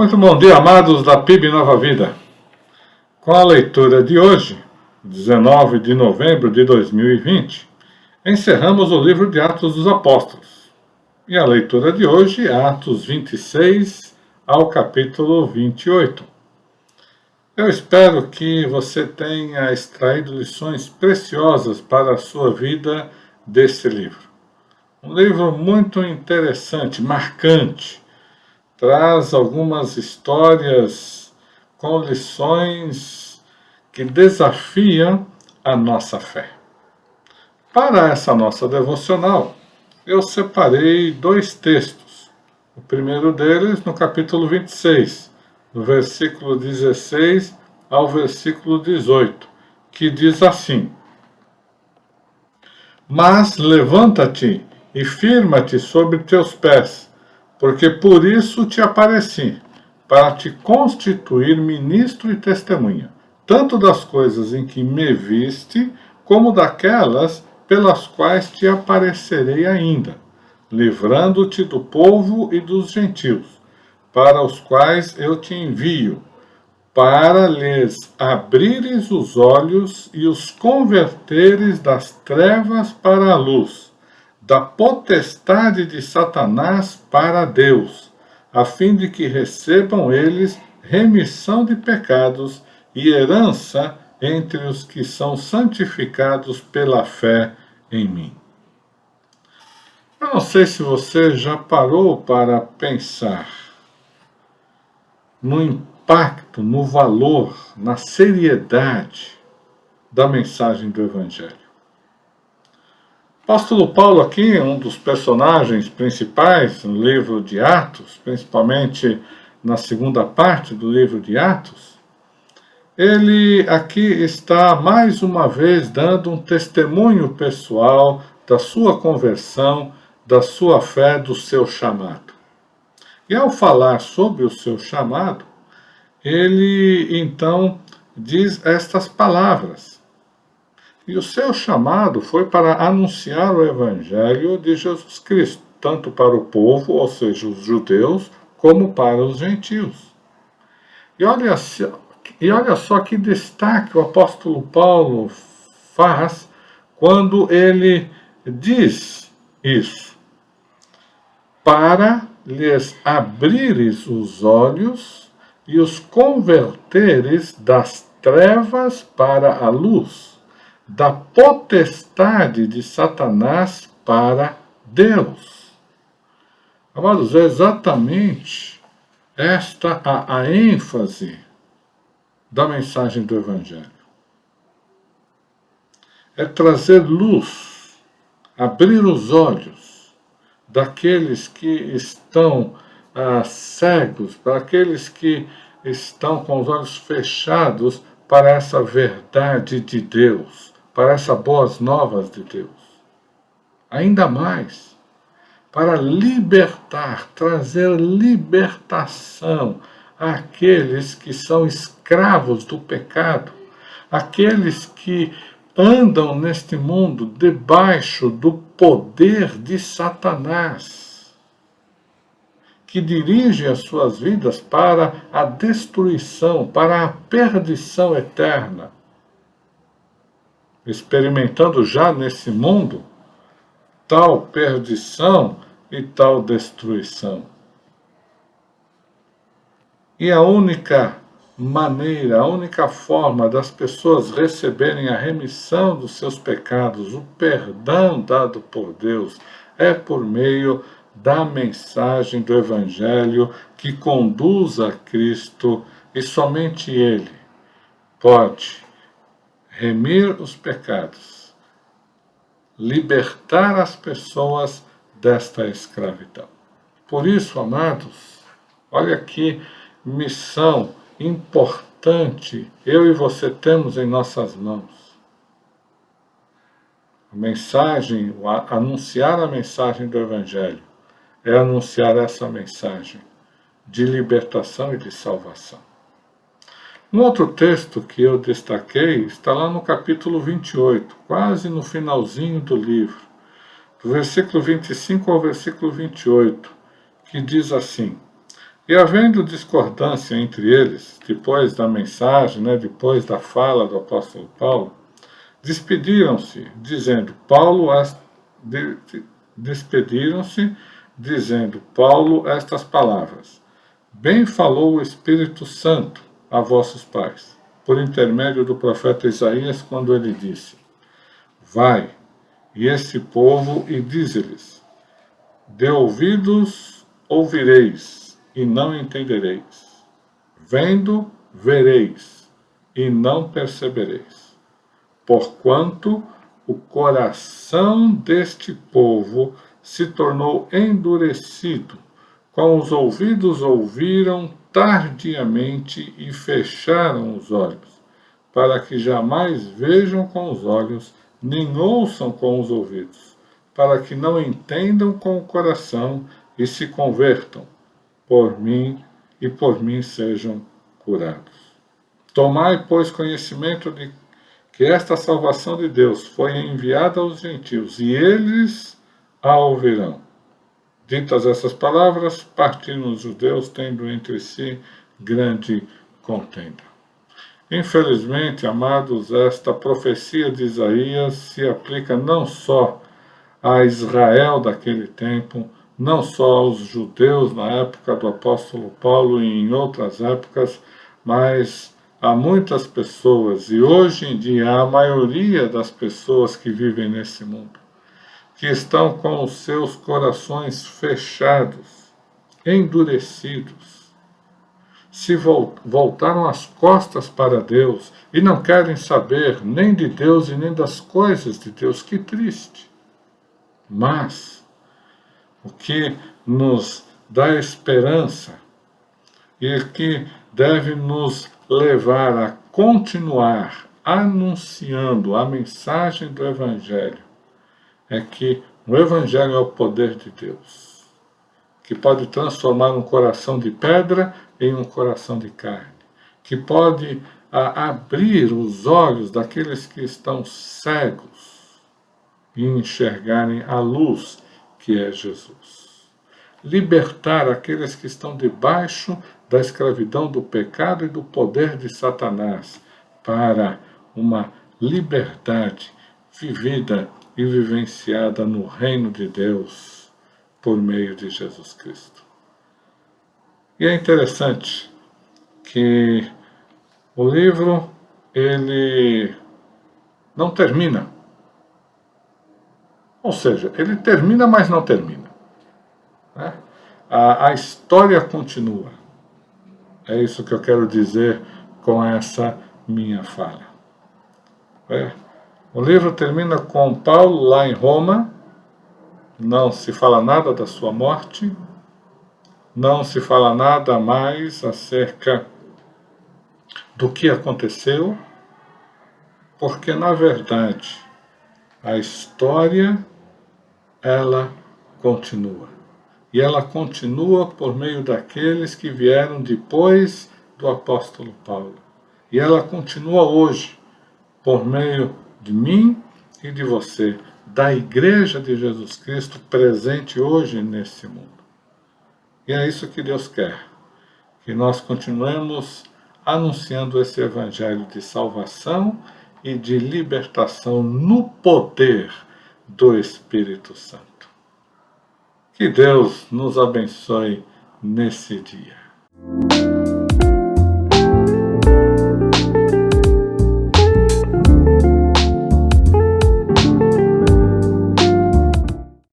Muito bom dia, amados da PIB Nova Vida. Com a leitura de hoje, 19 de novembro de 2020, encerramos o livro de Atos dos Apóstolos. E a leitura de hoje, Atos 26 ao capítulo 28. Eu espero que você tenha extraído lições preciosas para a sua vida desse livro. Um livro muito interessante, marcante. Traz algumas histórias com lições que desafiam a nossa fé. Para essa nossa devocional, eu separei dois textos. O primeiro deles no capítulo 26, do versículo 16 ao versículo 18, que diz assim: Mas levanta-te e firma-te sobre teus pés, porque por isso te apareci, para te constituir ministro e testemunha, tanto das coisas em que me viste, como daquelas pelas quais te aparecerei ainda, livrando-te do povo e dos gentios, para os quais eu te envio, para lhes abrires os olhos e os converteres das trevas para a luz, da potestade de Satanás para Deus, a fim de que recebam eles remissão de pecados e herança entre os que são santificados pela fé em mim. Eu não sei se você já parou para pensar no impacto, no valor, na seriedade da mensagem do Evangelho. O apóstolo Paulo aqui, um dos personagens principais no livro de Atos, principalmente na segunda parte do livro de Atos, ele aqui está mais uma vez dando um testemunho pessoal da sua conversão, da sua fé, do seu chamado. E ao falar sobre o seu chamado, ele então diz estas palavras. E o seu chamado foi para anunciar o Evangelho de Jesus Cristo, tanto para o povo, ou seja, os judeus, como para os gentios. E olha só que destaque o apóstolo Paulo faz quando ele diz isso. Para lhes abrires os olhos e os converteres das trevas para a luz, da potestade de Satanás para Deus. Amados, é exatamente esta a ênfase da mensagem do Evangelho. É trazer luz, abrir os olhos daqueles que estão cegos, para aqueles que estão com os olhos fechados para essa verdade de Deus, para essas boas novas de Deus. Ainda mais, para libertar, trazer libertação àqueles que são escravos do pecado, aqueles que andam neste mundo debaixo do poder de Satanás, que dirige as suas vidas para a destruição, para a perdição eterna, experimentando já nesse mundo tal perdição e tal destruição. E a única maneira, a única forma das pessoas receberem a remissão dos seus pecados, o perdão dado por Deus, é por meio da mensagem do Evangelho que conduz a Cristo, e somente Ele pode remir os pecados, libertar as pessoas desta escravidão. Por isso, amados, olha que missão importante eu e você temos em nossas mãos. A mensagem, anunciar a mensagem do Evangelho, é anunciar essa mensagem de libertação e de salvação. Um outro texto que eu destaquei está lá no capítulo 28, quase no finalzinho do livro, do versículo 25 ao versículo 28, que diz assim: E havendo discordância entre eles, depois da mensagem, depois da fala do apóstolo Paulo, despediram-se, dizendo Paulo estas palavras: Bem falou o Espírito Santo a vossos pais, por intermédio do profeta Isaías, quando ele disse: Vai, e esse povo, e dize-lhes: De ouvidos ouvireis, e não entendereis. Vendo, vereis, e não percebereis. Porquanto o coração deste povo se tornou endurecido, com os ouvidos ouviram tardiamente e fecharam os olhos, para que jamais vejam com os olhos, nem ouçam com os ouvidos, para que não entendam com o coração e se convertam por mim e por mim sejam curados. Tomai, pois, conhecimento de que esta salvação de Deus foi enviada aos gentios, e eles a ouvirão. Ditas essas palavras, partiram os judeus, tendo entre si grande contenda. Infelizmente, amados, esta profecia de Isaías se aplica não só a Israel daquele tempo, não só aos judeus na época do apóstolo Paulo e em outras épocas, mas a muitas pessoas, e hoje em dia a maioria das pessoas que vivem nesse mundo, que estão com os seus corações fechados, endurecidos, se voltaram as costas para Deus e não querem saber nem de Deus e nem das coisas de Deus. Que triste! Mas o que nos dá esperança e que deve nos levar a continuar anunciando a mensagem do Evangelho é que o Evangelho é o poder de Deus, que pode transformar um coração de pedra em um coração de carne, que pode abrir os olhos daqueles que estão cegos e enxergarem a luz que é Jesus. Libertar aqueles que estão debaixo da escravidão do pecado e do poder de Satanás para uma liberdade vivida e vivenciada no reino de Deus por meio de Jesus Cristo. E é interessante que o livro, ele não termina. Ou seja, ele termina, mas não termina. Né? A história continua. É isso que eu quero dizer com essa minha fala. O livro termina com Paulo lá em Roma, não se fala nada da sua morte, não se fala nada mais acerca do que aconteceu, porque, na verdade, a história, ela continua. E ela continua por meio daqueles que vieram depois do apóstolo Paulo. E ela continua hoje, por meio de mim e de você, da Igreja de Jesus Cristo presente hoje nesse mundo. E é isso que Deus quer, que nós continuemos anunciando esse evangelho de salvação e de libertação no poder do Espírito Santo. Que Deus nos abençoe nesse dia.